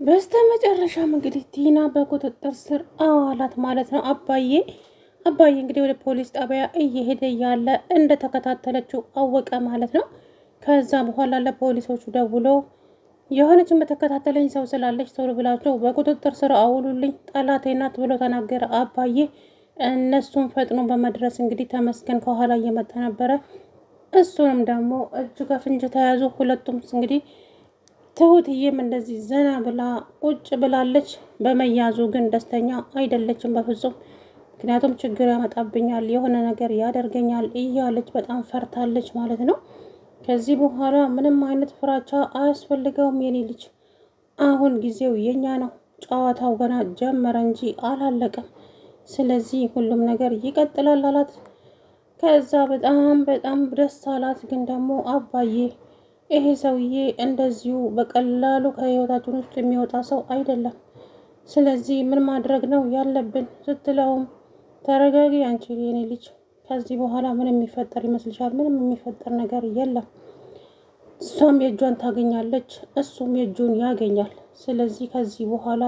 በስተመጨረሻም እንግዲህ ቲና በቁጥጥር ስር አዋላት ማለት ነው። አባዬ እንግዲህ ወደ ፖሊስ ጣቢያ እየሄደ ያለ እንደተከታተለችው አወቀ ማለት ነው። ከዛ በኋላ ለፖሊሶቹ ደውሎ የሆነች በተከታተለኝ ሰው ስላለች ቶሎ ብላችሁ በቁጥጥር ስር አውሉልኝ፣ ጠላቴ ናት ብሎ ተናገረ አባዬ። እነሱም ፈጥኖ በመድረስ እንግዲህ ተመስገን ከኋላ እየመጣ ነበረ። እሱንም ደግሞ እጁ ከፍንጅ ተያዙ ሁለቱም እንግዲህ ትሁትዬም እንደዚህ ዘና ብላ ቁጭ ብላለች። በመያዙ ግን ደስተኛ አይደለችም በፍጹም። ምክንያቱም ችግር ያመጣብኛል፣ የሆነ ነገር ያደርገኛል እያለች በጣም ፈርታለች ማለት ነው። ከዚህ በኋላ ምንም አይነት ፍራቻ አያስፈልገውም የኔ ልጅ። አሁን ጊዜው የኛ ነው። ጨዋታው ገና ጀመረ እንጂ አላለቀም። ስለዚህ ሁሉም ነገር ይቀጥላል አላት። ከዛ በጣም ደስ አላት። ግን ደግሞ አባዬ ይሄ ሰውዬ እንደዚሁ በቀላሉ ከህይወታችን ውስጥ የሚወጣ ሰው አይደለም። ስለዚህ ምን ማድረግ ነው ያለብን ስትለውም ተረጋጊ አንቺ የኔ ልጅ፣ ከዚህ በኋላ ምን የሚፈጠር ይመስልሻል? ምንም የሚፈጠር ነገር የለም። እሷም የእጇን ታገኛለች፣ እሱም የእጁን ያገኛል። ስለዚህ ከዚህ በኋላ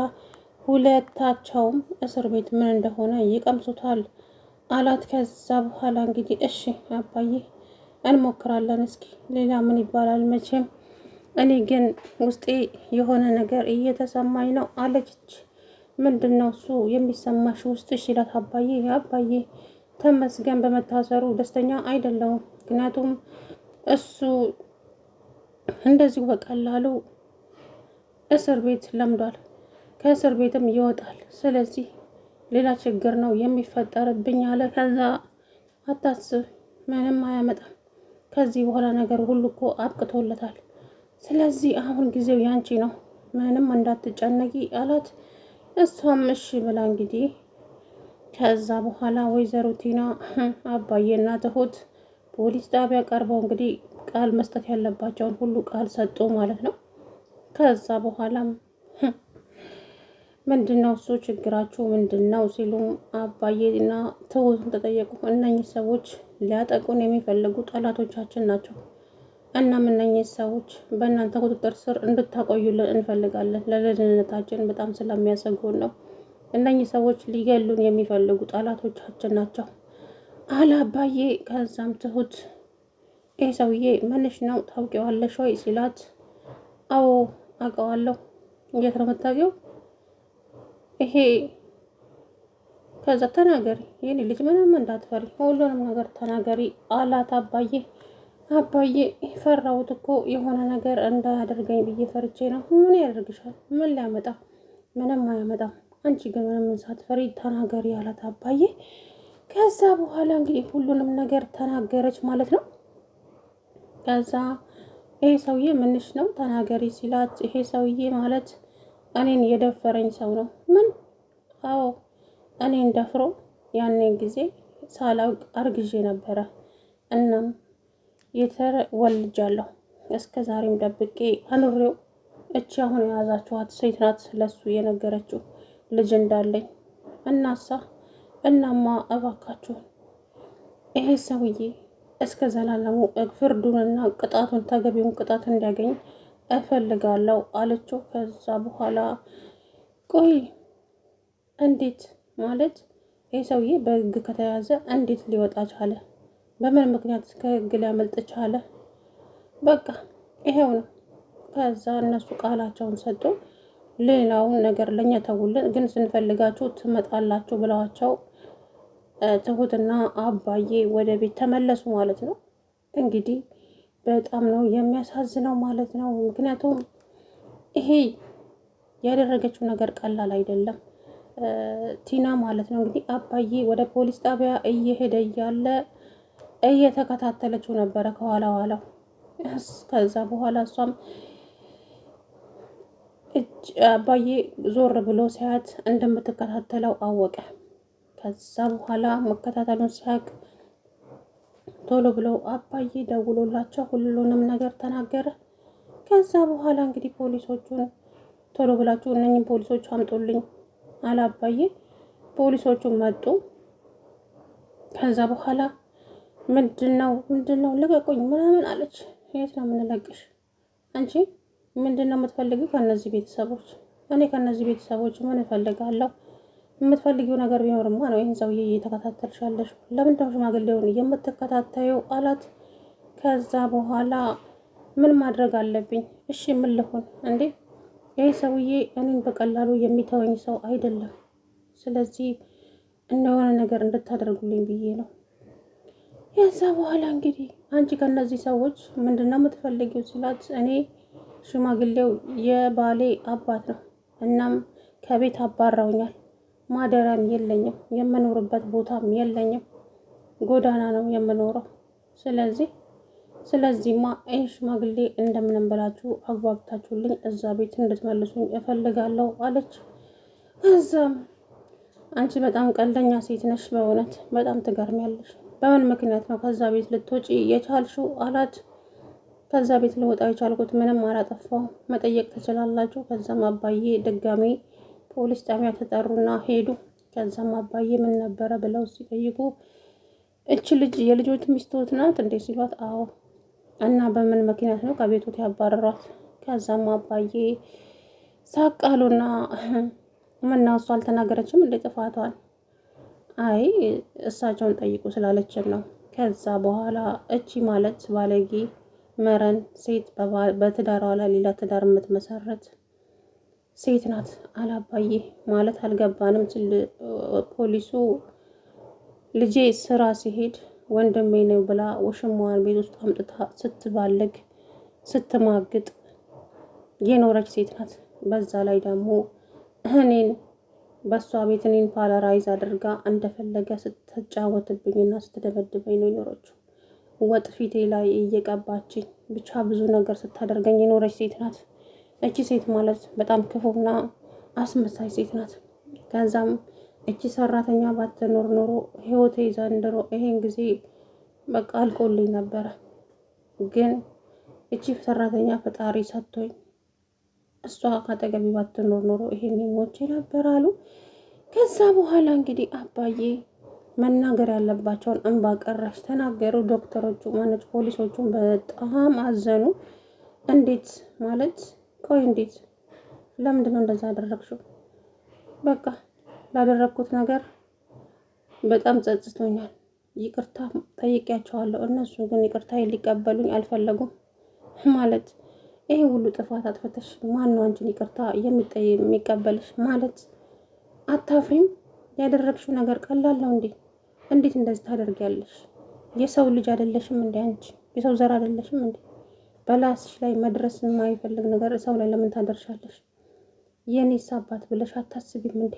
ሁለታቸውም እስር ቤት ምን እንደሆነ ይቀምሱታል አላት። ከዛ በኋላ እንግዲህ እሺ አባዬ እንሞክራለን፣ እስኪ ሌላ ምን ይባላል መቼም እኔ ግን ውስጤ የሆነ ነገር እየተሰማኝ ነው አለች። ምንድን ነው እሱ የሚሰማሽ ውስጥሽ? ይላት አባዬ ተመስገን በመታሰሩ ደስተኛ አይደለሁም። ምክንያቱም እሱ እንደዚሁ በቀላሉ እስር ቤት ለምዷል፣ ከእስር ቤትም ይወጣል። ስለዚህ ሌላ ችግር ነው የሚፈጠርብኝ አለ። ከዛ አታስብ፣ ምንም አያመጣም። ከዚህ በኋላ ነገር ሁሉ እኮ አብቅቶለታል። ስለዚህ አሁን ጊዜው ያንቺ ነው፣ ምንም እንዳትጨነቂ አላት። እሷም እሺ ብላ እንግዲህ ከዛ በኋላ ወይዘሮ ቲና አባዬና ትሁት ፖሊስ ጣቢያ ቀርበው እንግዲህ ቃል መስጠት ያለባቸውን ሁሉ ቃል ሰጡ ማለት ነው። ከዛ በኋላም ምንድነው እሱ ችግራችሁ ምንድነው ሲሉም አባዬና ትሁትን ተጠየቁ። እነኚህ ሰዎች ሊያጠቁን የሚፈልጉ ጠላቶቻችን ናቸው። እናም እነኚህ ሰዎች በእናንተ ቁጥጥር ስር እንድታቆዩልን እንፈልጋለን። ለደህንነታችን በጣም ስለሚያሰጉን ነው። እነኚህ ሰዎች ሊገሉን የሚፈልጉ ጠላቶቻችን ናቸው አለ አባዬ። ከዛም ትሁት ይህ ሰውዬ ምንሽ ነው ታውቂዋለሽ ወይ ሲላት፣ አዎ አውቀዋለሁ። የት ነው የምታውቂው? ይሄ ከዛ ተናገሪ የኔ ልጅ፣ ምንም እንዳትፈሪ፣ ሁሉንም ነገር ተናገሪ አላት አባዬ ፈራሁት እኮ የሆነ ነገር እንዳያደርገኝ ብዬ ፈርቼ ነው። ምን ያደርግሻል? ምን ሊያመጣ? ምንም አያመጣም። አንቺ ግን ምንም ሳትፈሪ ተናገሪ አላት አባዬ። ከዛ በኋላ እንግዲህ ሁሉንም ነገር ተናገረች ማለት ነው። ከዛ ይሄ ሰውዬ ምንሽ ነው ተናገሪ ሲላት፣ ይሄ ሰውዬ ማለት እኔን የደፈረኝ ሰው ነው። ምን? አዎ እኔን ደፍሮ ያኔ ጊዜ ሳላውቅ አርግዤ ነበረ። እናም ወልጃለሁ። እስከ ዛሬም ደብቄ አኑሬው እቺ አሁን የያዛችኋት ሴት ናት ለሱ የነገረችው ልጅ እንዳለኝ። እናማ እባካችሁን ይሄ ሰውዬ እስከ ዘላለሙ ፍርዱንና ቅጣቱን ተገቢውን ቅጣት እንዲያገኝ እፈልጋለሁ አለችው። ከዛ በኋላ ቆይ እንዴት ማለት ይህ ሰውዬ በሕግ ከተያዘ እንዴት ሊወጣ ቻለ? በምን ምክንያት ከሕግ ሊያመልጥ ቻለ? በቃ ይሄው ነው። ከዛ እነሱ ቃላቸውን ሰጡ። ሌላውን ነገር ለኛ ተውልን፣ ግን ስንፈልጋችሁ ትመጣላችሁ ብለዋቸው ትሁትና አባዬ ወደ ቤት ተመለሱ ማለት ነው። እንግዲህ በጣም ነው የሚያሳዝነው ማለት ነው። ምክንያቱም ይሄ ያደረገችው ነገር ቀላል አይደለም ቲና ማለት ነው። እንግዲህ አባዬ ወደ ፖሊስ ጣቢያ እየሄደ እያለ እየተከታተለችው ነበረ ከኋላ ኋላው። ከዛ በኋላ እሷም አባዬ ዞር ብሎ ሲያት እንደምትከታተለው አወቀ። ከዛ በኋላ መከታተሉን ሲያቅ ቶሎ ብሎ አባዬ ደውሎላቸው ሁሉንም ነገር ተናገረ። ከዛ በኋላ እንግዲህ ፖሊሶቹን ቶሎ ብላችሁ እነኝን ፖሊሶች አምጡልኝ አለ አባዬ። ፖሊሶቹን መጡ። ከዛ በኋላ ምንድነው ልቀቁኝ ምናምን አለች። የት ነው የምንለቅሽ? አንቺ ምንድነው የምትፈልጊው ከእነዚህ ቤተሰቦች? እኔ ከእነዚህ ቤተሰቦች ምን እፈልጋለሁ? የምትፈልጊው ነገር ቢኖርማ ነው ይህን ሰውዬ እየተከታተልሻለሽ። ለምንድነው ሽማግሌውን የምትከታተዩ አላት። ከዛ በኋላ ምን ማድረግ አለብኝ? እሺ ምን ልሁን እንዴ? ይህ ሰውዬ እኔን በቀላሉ የሚተወኝ ሰው አይደለም። ስለዚህ እንደሆነ ነገር እንድታደርጉልኝ ብዬ ነው። ከዛ በኋላ እንግዲህ አንቺ ከእነዚህ ሰዎች ምንድን ነው የምትፈልጊው ሲላት፣ እኔ ሽማግሌው የባሌ አባት ነው። እናም ከቤት አባረውኛል። ማደሪያም የለኝም፣ የምኖርበት ቦታም የለኝም። ጎዳና ነው የምኖረው። ስለዚህማ ይህ ሽማግሌ እንደምንም ብላችሁ አግባብታችሁልኝ እዛ ቤት እንድትመልሱኝ እፈልጋለሁ አለች። ከዛም አንቺ በጣም ቀልደኛ ሴት ነሽ፣ በእውነት በጣም ትገርሚያለሽ። በምን ምክንያት ነው ከዛ ቤት ልትወጪ የቻልሽው አላት። ከዛ ቤት ልወጣ የቻልኩት ምንም አላጠፋው፣ መጠየቅ ትችላላችሁ። ከዛም አባዬ ድጋሜ ፖሊስ ጣቢያ ተጠሩና ሄዱ። ከዛም አባዬ ምን ነበረ ብለው ሲጠይቁ እች ልጅ የልጆት ሚስቶት ናት እንዴ ሲሏት፣ አዎ። እና በምን ምክንያት ነው ከቤቶት ያባረሯት? ከዛም አባዬ ሳቃሉና ምነው እሷ አልተናገረችም እንዴ ጥፋቷን? አይ እሳቸውን ጠይቁ ስላለችን ነው። ከዛ በኋላ እቺ ማለት ባለጌ መረን ሴት በትዳሯ ላይ ሌላ ትዳር የምትመሰረት ሴት ናት አላባዬ። ማለት አልገባንም ስል ፖሊሱ ልጄ ስራ ሲሄድ ወንድሜ ነው ብላ ውሽማዋን ቤት ውስጥ አምጥታ ስትባልግ ስትማግጥ የኖረች ሴት ናት። በዛ ላይ ደግሞ እኔን በሷ ቤት እኔን ፓላራይዝ አድርጋ እንደፈለገ ስትጫወትብኝና ስትደበድበኝ ነው የኖረችው። ወጥ ፊቴ ላይ እየቀባችኝ ብቻ ብዙ ነገር ስታደርገኝ የኖረች ሴት ናት። እቺ ሴት ማለት በጣም ክፉና አስመሳይ ሴት ናት። ከዛም እቺ ሰራተኛ ባትኖር ኖሮ ህይወቴ ዘንድሮ ይሄን ጊዜ በቃ አልቆልኝ ነበረ። ግን እቺ ሰራተኛ ፈጣሪ ሰጥቶኝ እሷ ካጠገቢ ባትኖር ኖሮ ይሄን ሞቼ ነበር አሉ። ከዛ በኋላ እንግዲህ አባዬ መናገር ያለባቸውን እንባ ቀራሽ ተናገሩ። ዶክተሮቹ ማነች ፖሊሶቹን በጣም አዘኑ። እንዴት ማለት ቆይ እንዴት ለምንድን ነው እንደዛ አደረግሽው? በቃ ላደረግኩት ነገር በጣም ጸጽቶኛል። ይቅርታ ጠይቄያቸዋለሁ። እነሱ ግን ይቅርታ ሊቀበሉኝ አልፈለጉም። ማለት ይሄ ሁሉ ጥፋት አጥፍተሽ ማነው አንቺን ይቅርታ የሚቀበልሽ? ማለት አታፍሪም? ያደረግሽው ነገር ቀላል ነው እንዴ? እንዴት እንደዚህ ታደርጊያለሽ? የሰው ልጅ አይደለሽም እንዴ? አንቺ የሰው ዘር አይደለሽም እንዴ? በላስሽ ላይ መድረስ የማይፈልግ ነገር ሰው ላይ ለምን ታደርሻለሽ? የኔስ አባት ብለሽ አታስቢም እንዴ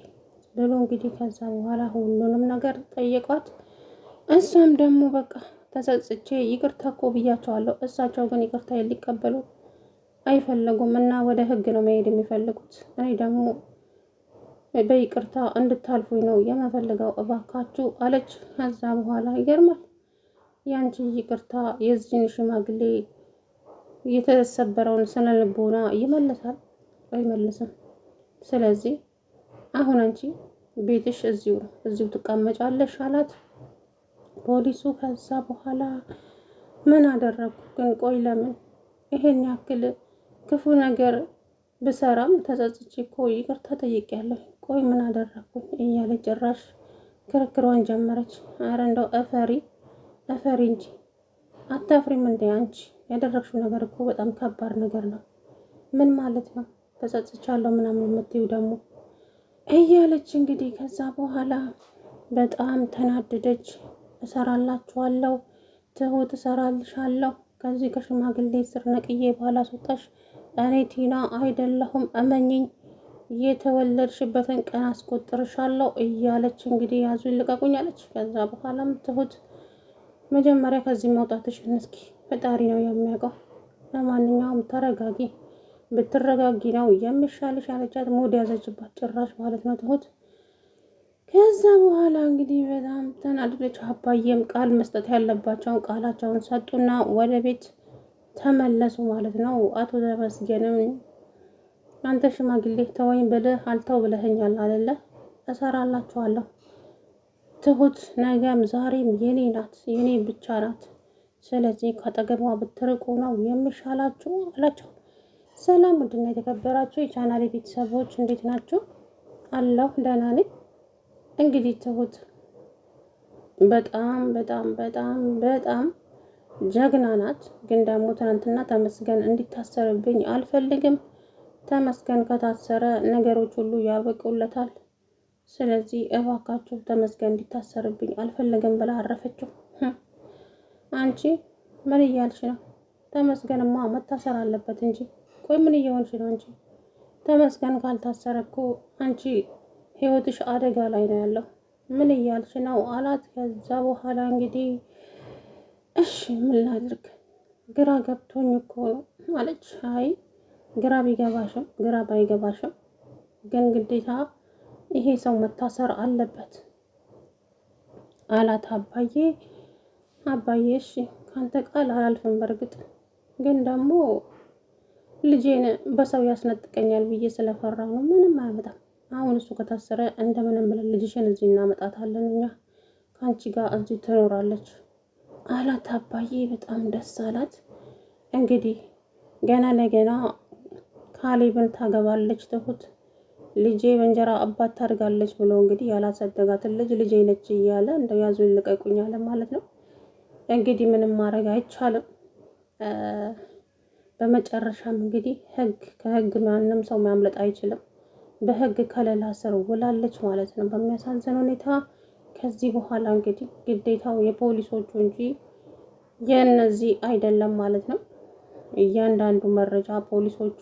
ብሎ እንግዲህ ከዛ በኋላ ሁሉንም ነገር ጠየቋት። እሷም ደግሞ በቃ ተጸጽቼ ይቅርታ እኮ ብያቸዋለሁ፣ እሳቸው ግን ይቅርታ ሊቀበሉ አይፈለጉም እና ወደ ህግ ነው መሄድ የሚፈልጉት። እኔ ደግሞ በይቅርታ እንድታልፉኝ ነው የምፈልገው እባካችሁ አለች። ከዛ በኋላ ይገርማል፣ ያንቺ ይቅርታ የዚህን ሽማግሌ የተሰበረውን ስነ ልቦና ይመልሳል አይመልስም? ስለዚህ አሁን አንቺ ቤትሽ እዚሁ ትቀመጫለሽ አላት ፖሊሱ። ከዛ በኋላ ምን አደረግኩ ግን? ቆይ ለምን ይሄን ያክል ክፉ ነገር ብሰራም ተጸጽቼ እኮ ይቅርታ ጠይቄያለሁ። ቆይ ምን አደረግኩኝ እያለች ጭራሽ ክርክሯን ጀመረች። አረ እንደው እፈሪ እንጂ አታፍሪም እንዴ አንቺ? ያደረግሽው ነገር እኮ በጣም ከባድ ነገር ነው። ምን ማለት ነው ተጸጽቻለሁ ምናምን የምትይው ደግሞ እያለች እንግዲህ ከዛ በኋላ በጣም ተናደደች። እሰራላችኋለሁ፣ ትሁት እሰራልሻለሁ፣ ከዚህ ከሽማግሌ ስር ነቅዬ ባላስወጣሽ እኔ ቲና አይደለሁም እመኝኝ፣ የተወለድሽበትን ቀን አስቆጥርሻለሁ እያለች እንግዲህ ያዙ ይልቀቁኝ አለች። ከዛ በኋላም ትሁት መጀመሪያ ከዚህ መውጣትሽን እስኪ ፈጣሪ ነው የሚያውቀው፣ ለማንኛውም ተረጋጊ፣ ብትረጋጊ ነው የሚሻልሽ አለቻት። ሙድ ያዘችባት ጭራሽ ማለት ነው ትሁት። ከዛ በኋላ እንግዲህ በጣም ተናደደች። አባዬም ቃል መስጠት ያለባቸውን ቃላቸውን ሰጡና ወደ ቤት ተመለሱ ማለት ነው። አቶ ተመስገንም አንተ ሽማግሌ ተወኝ ብልህ አልተው ብለኸኛል አይደለ? እሰራላችኋለሁ። ትሁት ነገም ዛሬም የኔ ናት፣ የኔ ብቻ ናት። ስለዚህ ከአጠገቧ ብትርቁ ነው የሚሻላችሁ አላቸው። ሰላም ውድና የተከበራችሁ የቻናሌ ቤተሰቦች እንዴት ናችሁ? አለሁ ደህና ነኝ። እንግዲህ ትሁት በጣም ጀግና ናት። ግን ደግሞ ትናንትና ተመስገን እንዲታሰርብኝ አልፈልግም። ተመስገን ከታሰረ ነገሮች ሁሉ ያበቁለታል። ስለዚህ እባካችሁ ተመስገን እንዲታሰርብኝ አልፈልግም ብላ አረፈችው። አንቺ ምን እያልሽ ነው? ተመስገንማ መታሰር አለበት እንጂ። ቆይ ምን እየሆንሽ ነው አንቺ? ተመስገን ካልታሰረ እኮ አንቺ ህይወትሽ አደጋ ላይ ነው ያለው። ምን እያልሽ ነው አላት። ከዛ በኋላ እንግዲህ እሺ ምን ላድርግ ግራ ገብቶኝ እኮ ነው አለች። አይ ግራ ቢገባሽም ግራ ባይገባሽም ግን ግዴታ ይሄ ሰው መታሰር አለበት አላት። አባዬ እሺ ካንተ ቃል አላልፍም። በርግጥ ግን ደግሞ ልጄን በሰው ያስነጥቀኛል ብዬ ስለፈራሁ ነው። ምንም አያመጣም። አሁን እሱ ከታሰረ እንደምንም ብለን ልጅሽን እዚህ እናመጣታለን። እኛ ከአንቺ ጋር እዚህ ትኖራለች አላት። አባዬ በጣም ደስ አላት። እንግዲህ ገና ለገና ካሌብን ታገባለች ትሁት። ልጄ በእንጀራ አባት ታድጋለች ብሎ እንግዲህ ያላሳደጋትን ልጄ ነች እያለ እንደው ያዙ ይልቀቁኝ አለ ማለት ነው። እንግዲህ ምንም ማድረግ አይቻልም። በመጨረሻም እንግዲህ ከህግ ማንም ሰው ማምለጥ አይችልም። በህግ ከለላ ስር ውላለች ማለት ነው በሚያሳዝን ሁኔታ። ከዚህ በኋላ እንግዲህ ግዴታው የፖሊሶቹ እንጂ የእነዚህ አይደለም ማለት ነው። እያንዳንዱ መረጃ ፖሊሶቹ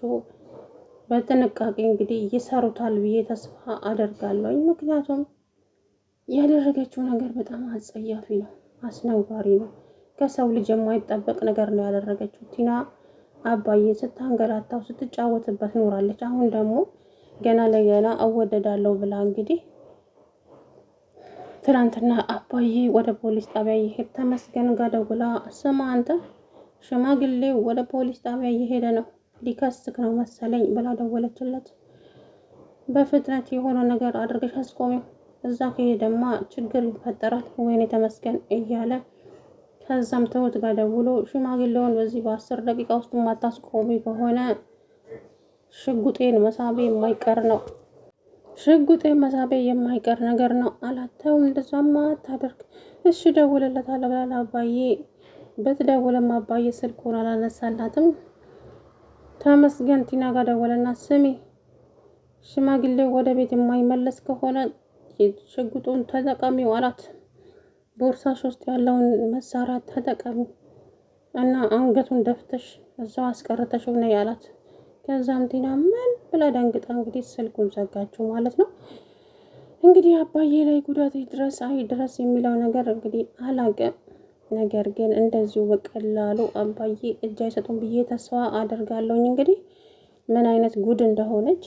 በጥንቃቄ እንግዲህ ይሰሩታል ብዬ ተስፋ አደርጋለሁ። ምክንያቱም ያደረገችው ነገር በጣም አጸያፊ ነው፣ አስነዋሪ ነው። ከሰው ልጅ የማይጠበቅ ነገር ነው ያደረገችው። ቲና አባዬ ስታንገላታው ስትጫወትበት ኖራለች። አሁን ደግሞ ገና ለገና እወደዳለሁ ብላ እንግዲህ ትናንትና አባዬ ወደ ፖሊስ ጣቢያ ይሄድ ተመስገን ጋር ደውላ ስማ አንተ ሽማግሌው ወደ ፖሊስ ጣቢያ እየሄደ ነው ሊከስክ ነው መሰለኝ ብላ ደወለችለት። በፍጥነት የሆነ ነገር አድርገሽ አስቆሚው፣ እዛ ከሄደማ ችግር ይፈጠራል ወይኔ ተመስገን እያለ ከዛም ትሁት ጋር ደውሎ ሽማግሌውን በዚህ በ10 ደቂቃ ውስጥ ማታስቆሚ ከሆነ ሽጉጤን መሳቤ የማይቀር ነው፣ ሽጉጤን መሳቤ የማይቀር ነገር ነው አላት። ተው እንደዛማ አታደርግ፣ እሺ ደውልለታለሁ ብላ አባዬ በትደውልም አባዬ ስልኩን አላነሳላትም። ተመስገን ቲና ጋር ደወለና ስሚ ሽማግሌው ወደ ቤት የማይመለስ ከሆነ ሽጉጡን ተጠቀሚው አላት። ቦርሳሽ ውስጥ ያለውን መሳሪያ ተጠቀሚ እና አንገቱን ደፍተሽ እዛው አስቀርተሽው ነው ያላት። ከዛም ቲና ምን ብላ ደንግጣ እንግዲህ ስልኩን ዘጋችው ማለት ነው። እንግዲህ አባዬ ላይ ጉዳት ድረስ ድረስ የሚለው ነገር እንግዲህ አላውቅም። ነገር ግን እንደዚሁ በቀላሉ አባዬ እጅ አይሰጡም ብዬ ተስፋ አደርጋለሁኝ። እንግዲህ ምን አይነት ጉድ እንደሆነች